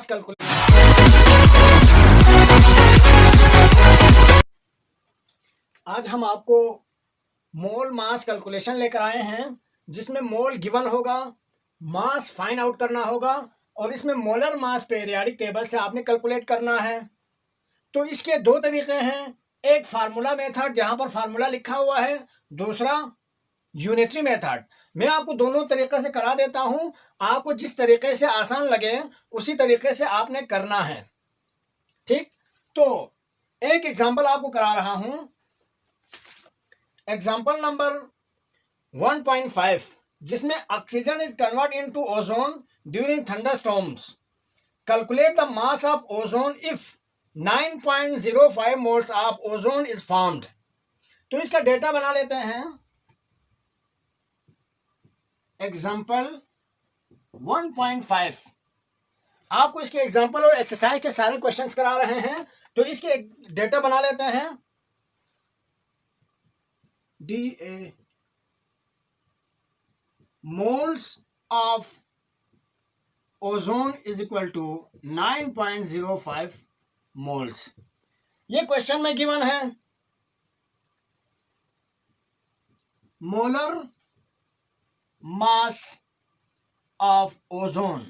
मास calculation. आज हम आपको मोल मास कैलकुलेशन लेकर आए हैं, जिसमें मोल गिवन होगा, मास फाइंड आउट करना होगा और इसमें मोलर मास पीरियोडिक टेबल से आपने कैलकुलेट करना है। तो इसके दो तरीके हैं, एक फार्मूला मेथड जहां पर फार्मूला लिखा हुआ है, दूसरा यूनिटरी मेथड। मैं आपको दोनों तरीके से करा देता हूं, आपको जिस तरीके से आसान लगे उसी तरीके से आपने करना है। ठीक, तो एक एग्जांपल आपको करा रहा हूं। एग्जांपल नंबर 1.5, जिसमें oxygen is convert into ozone during thunderstorms. Calculate the mass of ozone if 9.05 moles of ozone is formed. तो इसका डेटा बना लेते हैं। एग्जांपल 1.5, आपको इसके एग्जांपल और एक्सरसाइज के सारे क्वेश्चंस करा रहे हैं, तो इसके डेटा बना लेते हैं। DA moles of ozone is equal to 9.05 moles। ये क्वेश्चन में गिवन है। Molar mass of ozone,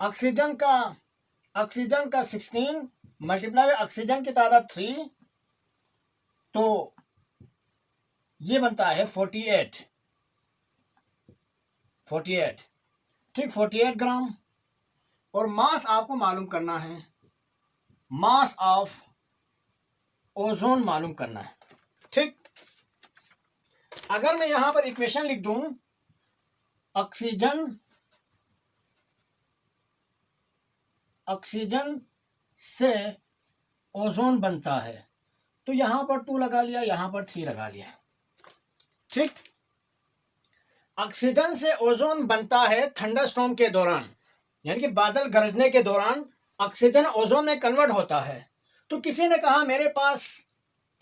oxygen का 16 मल्टीप्लाई बाय ऑक्सीजन की तादाद 3, तो ये बनता है 48। ठीक, 48 ग्राम। और मास आपको मालूम करना है, मास ऑफ ओजोन मालूम करना है। ठीक, अगर मैं यहां पर इक्वेशन लिख दूं, ऑक्सीजन से ओजोन बनता है, तो यहां पर 2 लगा लिया, यहां पर 3 लगा लिया। ठीक, ऑक्सीजन से ओजोन बनता है थंडरस्टॉर्म के दौरान, यानी कि बादल गरजने के दौरान ऑक्सीजन ओजोन में कन्वर्ट होता है। तो किसी ने कहा मेरे पास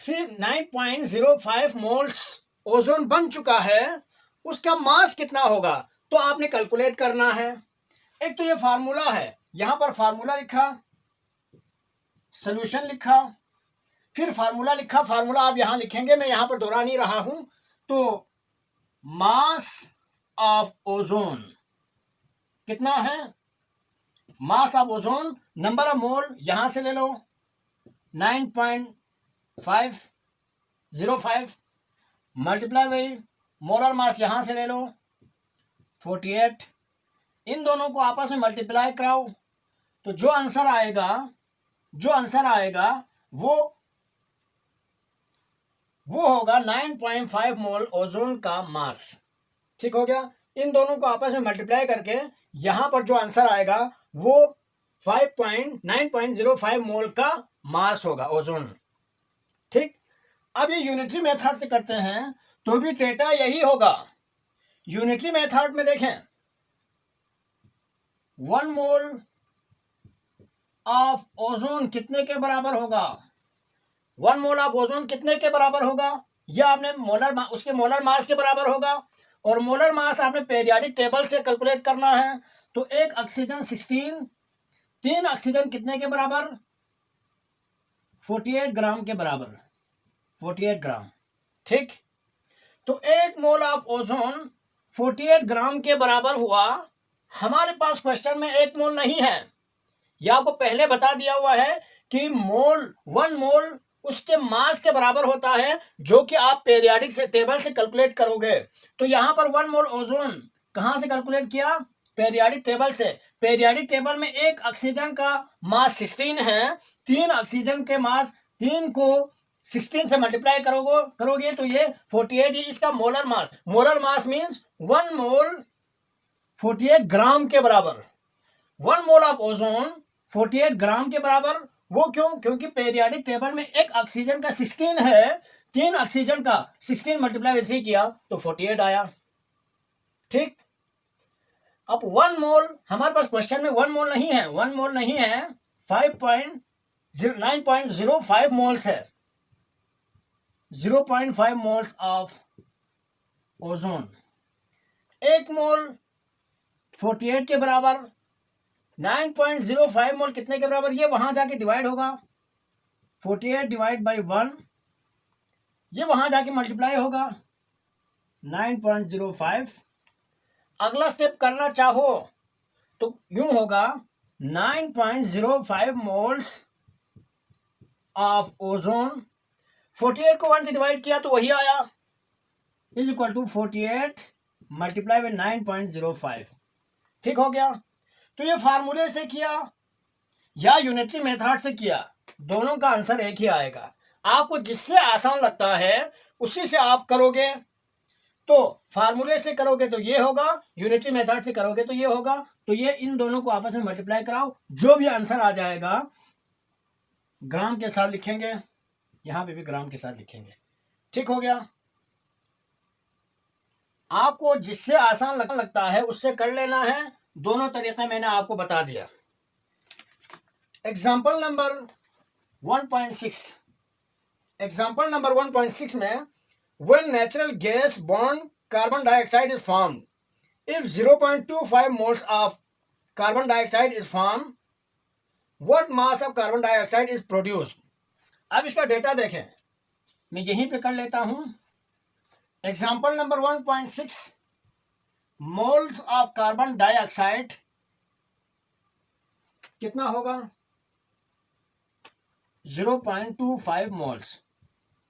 9.05 मोल्स ओजोन बन चुका है, उसका मास कितना होगा, तो आपने कैलकुलेट करना है। एक तो ये फार्मूला है, यहां पर फार्मूला लिखा, सॉल्यूशन लिखा, फिर फार्मूला लिखा। फार्मूला आप यहां लिखेंगे, मैं यहां पर दोहरा नहीं रहा हूं। तो मास ऑफ ओजोन कितना है, mass of ozone, number of मोल यहां से ले लो 9.505 मल्टीप्लाई बाई मोलर मास यहां से ले लो 48। इन दोनों को आपस में मल्टीप्लाई कराओ, तो जो आंसर आएगा वो होगा 9.5 मोल ओजोन का मास। ठीक हो गया। इन दोनों को आपस में मल्टीप्लाई करके यहां पर जो आंसर आएगा वो 9.05 मोल का मास होगा ओजोन। ठीक, अब ये यूनिटरी मेथड से करते हैं तो भी डेटा यही होगा। यूनिटरी मेथड में देखें, 1 मोल ऑफ ओजोन कितने के बराबर होगा, 1 मोल ऑफ ओजोन कितने के बराबर होगा, यह आपने उसके मोलर मास के बराबर होगा। और मोलर मास आपने पीरियोडिक टेबल से कैलकुलेट करना है। तो एक ऑक्सीजन 16, 3 ऑक्सीजन कितने के बराबर, 48 ग्राम के बराबर, 48 ग्राम। ठीक, तो 1 मोल ऑफ ओजोन 48 ग्राम के बराबर हुआ। हमारे पास क्वेश्चन में 1 मोल नहीं है, यह आपको पहले बता दिया हुआ है कि 1 मोल उसके मास के बराबर होता है, जो कि आप पीरियोडिक से टेबल से कैलकुलेट करोगे। तो यहां पर 1 मोल ओजोन कहां से कैलकुलेट किया, पीरियोडिक टेबल से। पीरियोडिक टेबल में एक ऑक्सीजन का मास 16 है, 3 ऑक्सीजन के मास 3 को 16 से मल्टीप्लाई करोगे तो ये 48 ही इसका मोलर मास मीन्स 1 मोल 48 ग्राम के बराबर। 1 मोल ऑफ ओजोन 48 ग्राम के बराबर। वो क्यों, क्योंकि पीरियोडिक टेबल में एक ऑक्सीजन का 16 है, 3 ऑक्सीजन का 16 मल्टीप्लाई बाय 3 किया तो 48 आया। ठीक, अब 1 मोल हमारे पास क्वेश्चन में 1 मोल नहीं है, 1 मोल नहीं है, 9.05 मोल्स है, 0.5 मोल्स ऑफ ओजोन। 1 मोल 48 के बराबर, 9.05 मोल कितने के बराबर, ये वहां जाके डिवाइड होगा 48 डिवाइड बाई 1, ये वहां जाके मल्टीप्लाई होगा 9.05। अगला स्टेप करना चाहो तो यूं होगा 9.05 मोल्स ऑफ ओजोन, 48 को 1 से डिवाइड किया तो वही आया, is equal to 48 multiply by 9.05। ठीक हो गया। तो ये फार्मूले से किया या यूनिटरी मेथड से किया, दोनों का आंसर एक ही आएगा। आपको जिससे आसान लगता है उसी से आप करोगे। तो फार्मूले से करोगे तो ये होगा, यूनिटरी मेथड से करोगे तो ये होगा। तो ये इन दोनों को आपस में मल्टीप्लाई कराओ, जो भी आंसर आ जाएगा ग्राम के साथ लिखेंगे, यहां पे भी ग्राम के साथ लिखेंगे। ठीक हो गया। आपको जिससे आसान लगता है उससे कर लेना है, दोनों तरीके मैंने आपको बता दिया। एग्जाम्पल नंबर 1.6, एग्जाम्पल नंबर 1.6 में when natural gas bond carbon dioxide is formed, if 0.25 moles of carbon dioxide is formed, what mass of carbon dioxide is produced? अब इसका डेटा देखें, मैं यहीं पे कर लेता हूं। Example number 1.6, moles of carbon dioxide कितना होगा 0.25 मोल्स।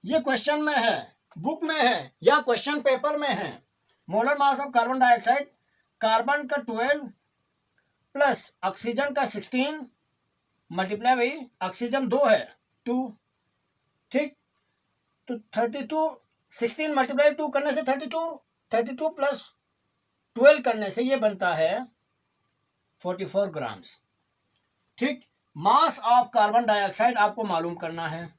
ये क्वेश्चन में है, बुक में है या क्वेश्चन पेपर में है। Molar mass of carbon dioxide, carbon का 12 प्लस ऑक्सीजन का 16 मल्टीप्लाई बाई ऑक्सीजन 2 है 2। ठीक, तो 32, 16 मल्टीप्लाई 2 करने से 32, 32 प्लस 12 करने से ये बनता है 44 ग्राम्स। ठीक, मास ऑफ कार्बन डाइऑक्साइड आपको मालूम करना है,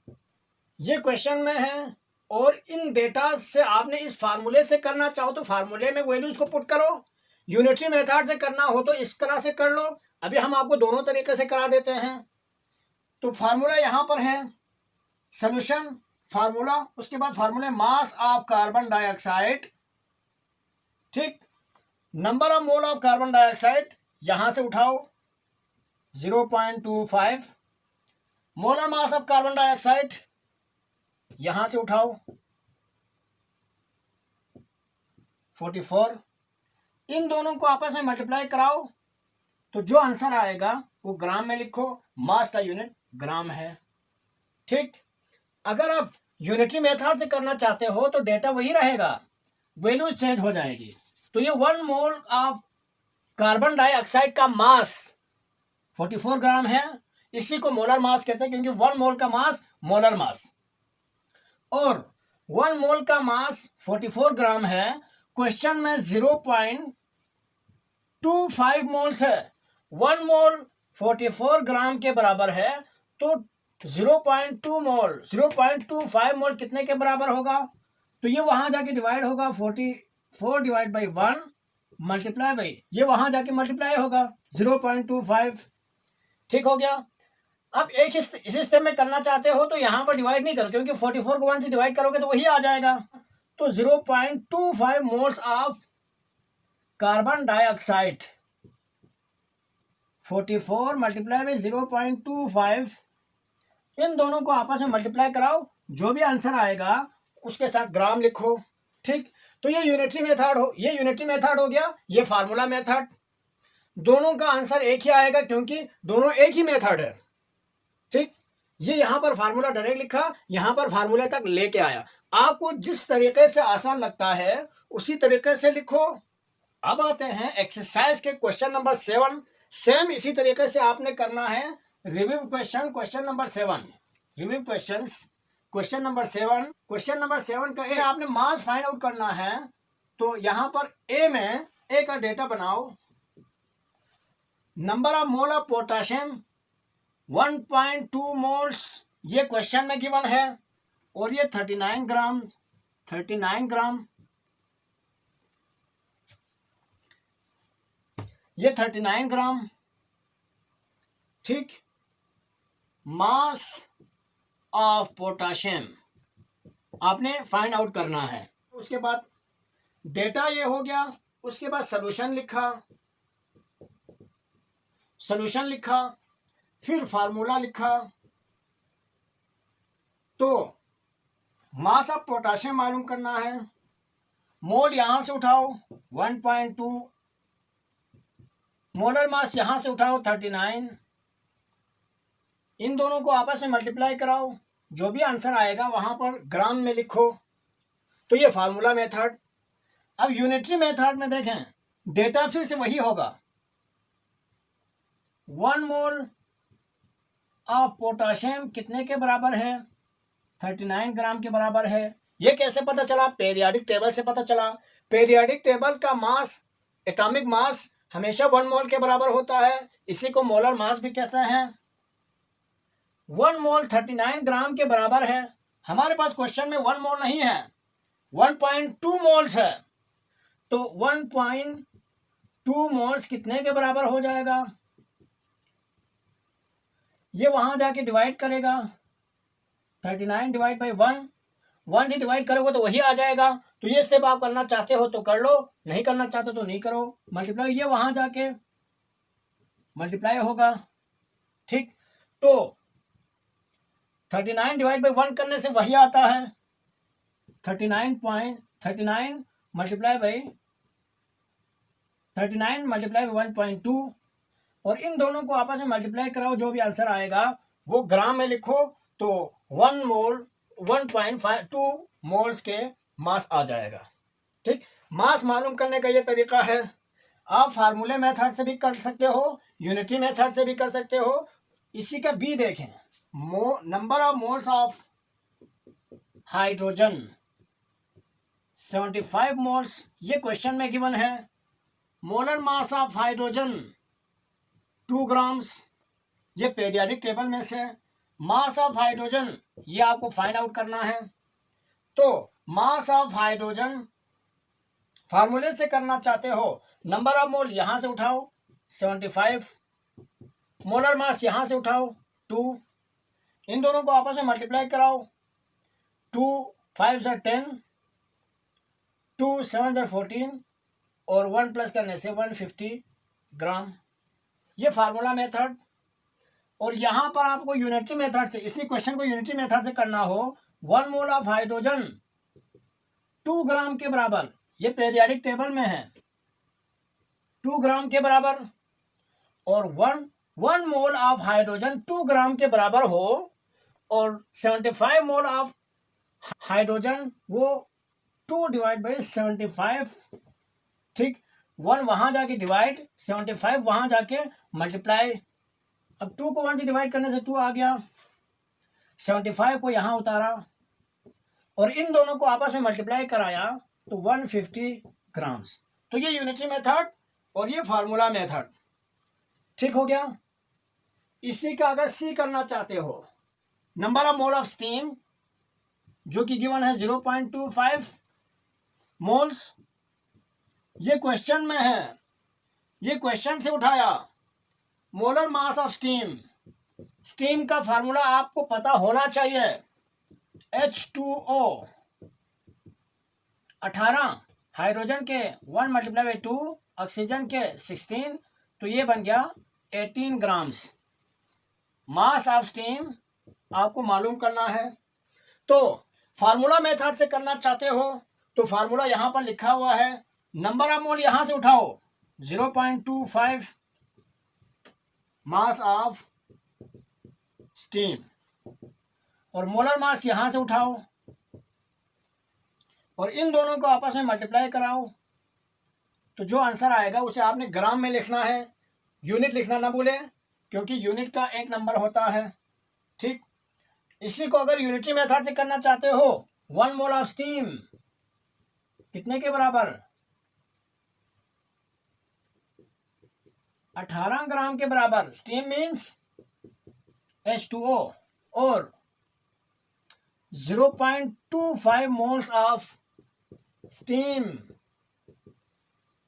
ये क्वेश्चन में है। और इन डेटा से आपने इस फार्मूले से करना चाहो तो फार्मूले में वैल्यूज को पुट करो, यूनिटरी मेथड से करना हो तो इस तरह से कर लो। अभी हम आपको दोनों तरीके से करा देते हैं। तो फार्मूला यहां पर है, सोल्यूशन फार्मूला, उसके बाद formula mass of carbon dioxide. ठीक, number of mole of carbon dioxide यहां से उठाओ 0.25, molar mass of carbon dioxide यहां से उठाओ 44, इन दोनों को आपस में मल्टीप्लाई कराओ तो जो आंसर आएगा वो ग्राम में लिखो, मास का यूनिट ग्राम है। ठीक, अगर आप यूनिटरी मेथड से करना चाहते हो तो डेटा वही रहेगा, वैल्यूज चेंज हो जाएगी। तो ये 1 मोल ऑफ कार्बन डाइऑक्साइड का मास 44 ग्राम है, इसी को मोलर मास कहते हैं, क्योंकि 1 मोल का मास मोलर मास, और 1 मोल का मास 44 ग्राम है। क्वेश्चन में 0.25 मोल्स है, 1 मोल 44 ग्राम के बराबर है, तो 0.25 मोल कितने के बराबर होगा, तो ये वहां जाके डिवाइड होगा 44 डिवाइड बाई 1 मल्टीप्लाई बाई, ये वहां जाके मल्टीप्लाई होगा 0.25। ठीक हो गया। अब एक इसी स्टेप में करना चाहते हो तो यहां पर डिवाइड नहीं करो, क्योंकि 44 को 1 से डिवाइड करोगे तो वही आ जाएगा। तो 0.25 moles of carbon dioxide 44 multiply by 0.25, इन दोनों को आपस में मल्टीप्लाई कराओ, जो भी आंसर आएगा उसके साथ ग्राम लिखो। ठीक, तो ये यूनिटरी मेथड हो गया, ये फार्मूला मेथड। दोनों का आंसर एक ही आएगा क्योंकि दोनों एक ही मेथड है। ठीक, ये यहां पर फार्मूला डायरेक्ट लिखा, यहां पर फार्मूले तक लेके आया। आपको जिस तरीके से आसान लगता है उसी तरीके से लिखो। अब आते हैं एक्सरसाइज के क्वेश्चन नंबर 7। सेम इसी तरीके से आपने करना है। Review question, question number 7, review questions, question number 7। Question number 7 का है आपने मास फाइंड आउट करना है। तो यहां पर ए में ए का डेटा बनाओ, number of mole of potassium 1.2 moles, ये क्वेश्चन में गिवन है, और ये 39 ग्राम, 39 ग्राम, ये 39 ग्राम। ठीक, मास ऑफ पोटेशियम आपने फाइंड आउट करना है। उसके बाद डेटा ये हो गया, उसके बाद सॉल्यूशन लिखा, सॉल्यूशन लिखा, फिर फार्मूला लिखा। तो मास ऑफ पोटाशियम मालूम करना है। मोल यहां से उठाओ 1.2, मोलर मास यहां से उठाओ 39, इन दोनों को आपस में मल्टीप्लाई कराओ, जो भी आंसर आएगा वहां पर ग्राम में लिखो। तो ये फार्मूला मेथड। अब यूनिटरी मेथड में देखें, डेटा फिर से वही होगा। 1 मोल ऑफ पोटाशियम कितने के बराबर है? 39 ग्राम के बराबर है। ये कैसे पता चला? पेरियोडिक टेबल से पता चला। पेरियोडिक टेबल का मास, एटॉमिक मास हमेशा 1 मोल के बराबर होता है, इसी को मोलर मास भी कहते हैं। 1 मोल 39 ग्राम के बराबर है। हमारे पास क्वेश्चन में 1 मोल नहीं है, 1.2 मोल्स है। तो 1.2 मोल्स कितने के बराबर हो जाएगा? ये वहां जाके डिवाइड करेगा, 39 डिवाइड बाई 1 से डिवाइड करोगे तो वही आ जाएगा। तो ये स्टेप आप करना चाहते हो तो कर लो, नहीं करना चाहते तो नहीं करो। मल्टीप्लाई ये वहां जाके मल्टीप्लाई होगा, ठीक। तो 39 डिवाइड बाई 1 करने से वही आता है 39 मल्टीप्लाई बाई 1.2, और इन दोनों को आपस में मल्टीप्लाई कराओ, जो भी आंसर आएगा वो ग्राम में लिखो। तो 1 मोल 1.2 मोल्स के मास आ जाएगा, ठीक। मास मालूम करने का ये तरीका है। आप फार्मूले मेथड से भी कर सकते हो, यूनिटी मेथड से भी कर सकते हो। इसी का बी देखें, number of moles of hydrogen 75 moles, ये क्वेश्चन में गिवन है। Molar mass of hydrogen 2 grams, ये पेरियोडिक टेबल में से। मास ऑफ हाइड्रोजन ये आपको फाइंड आउट करना है। तो मास ऑफ हाइड्रोजन फार्मूले से करना चाहते हो, नंबर ऑफ मोल यहां से उठाओ 75, मोलर मास यहां से उठाओ 2, इन दोनों को आपस में मल्टीप्लाई कराओ, 2 5 से 10, 2 7 से 14, और 1 प्लस करने से 150 ग्राम। ये फार्मूला मेथड। और यहां पर आपको यूनिटरी मेथड से, इसी क्वेश्चन को यूनिटरी मेथड से करना हो, 1 मोल ऑफ हाइड्रोजन 2 ग्राम के बराबर, ये पेरियोडिक टेबल में है, 2 ग्राम के बराबर, और 1 मोल ऑफ हाइड्रोजन 2 ग्राम के बराबर हो, और 75 मोल ऑफ हाइड्रोजन वो 2 डिवाइड बाई 75, ठीक। 1 वहां जाके डिवाइड, 75 वहां जाके मल्टीप्लाई। अब 2 को 1 से डिवाइड करने से 2 आ गया, 75 को यहां उतारा, और इन दोनों को आपस में मल्टीप्लाई कराया तो 150 ग्राम्स। तो ये यूनिटरी मेथड और ये फार्मूला मेथड, ठीक हो गया। इसी का अगर सी करना चाहते हो, number of mole of steam जो कि गिवन है 0.25 मोल्स, ये क्वेश्चन में है, ये क्वेश्चन से उठाया। Molar mass of steam, steam का फार्मूला आपको पता होना चाहिए, H2O 18, हाइड्रोजन के 1 मल्टीप्लाई बाई 2, ऑक्सीजन के 16, तो ये बन गया 18 ग्राम्स। मास ऑफ स्टीम आपको मालूम करना है। तो फार्मूला मेथड से करना चाहते हो तो फार्मूला यहां पर लिखा हुआ है, नंबर ऑफ मोल यहां से उठाओ 0.25 मास ऑफ स्टीम, और मोलर मास यहां से उठाओ, और इन दोनों को आपस में मल्टीप्लाई कराओ, तो जो आंसर आएगा उसे आपने ग्राम में लिखना है। यूनिट लिखना ना भूले, क्योंकि यूनिट का एक नंबर होता है, ठीक। इसी को अगर यूनिटरी मेथड से करना चाहते हो, 1 मोल ऑफ स्टीम कितने के बराबर? 18 ग्राम के बराबर। स्टीम मीन्स H2O, और 0.25 मोल्स ऑफ स्टीम,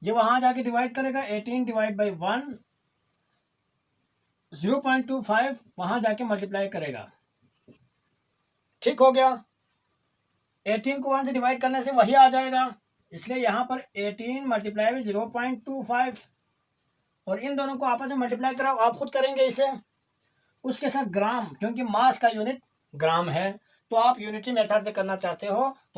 ये वहां जाके डिवाइड करेगा, 18 डिवाइड बाई 1, 0.25 वहां जाके मल्टीप्लाई करेगा, ठीक हो गया। 18 को 1 से डिवाइड करने से वही आ जाएगा, इसलिए यहां पर 18 मल्टीप्लाई बाई 0.25, और इन दोनों को आपस में मल्टीप्लाई कराओ, आप खुद करेंगे इसे। उसके साथ ग्राम, क्योंकि मास का यूनिट ग्राम है, तो आप यूनिटी मेथड से करना चाहते हो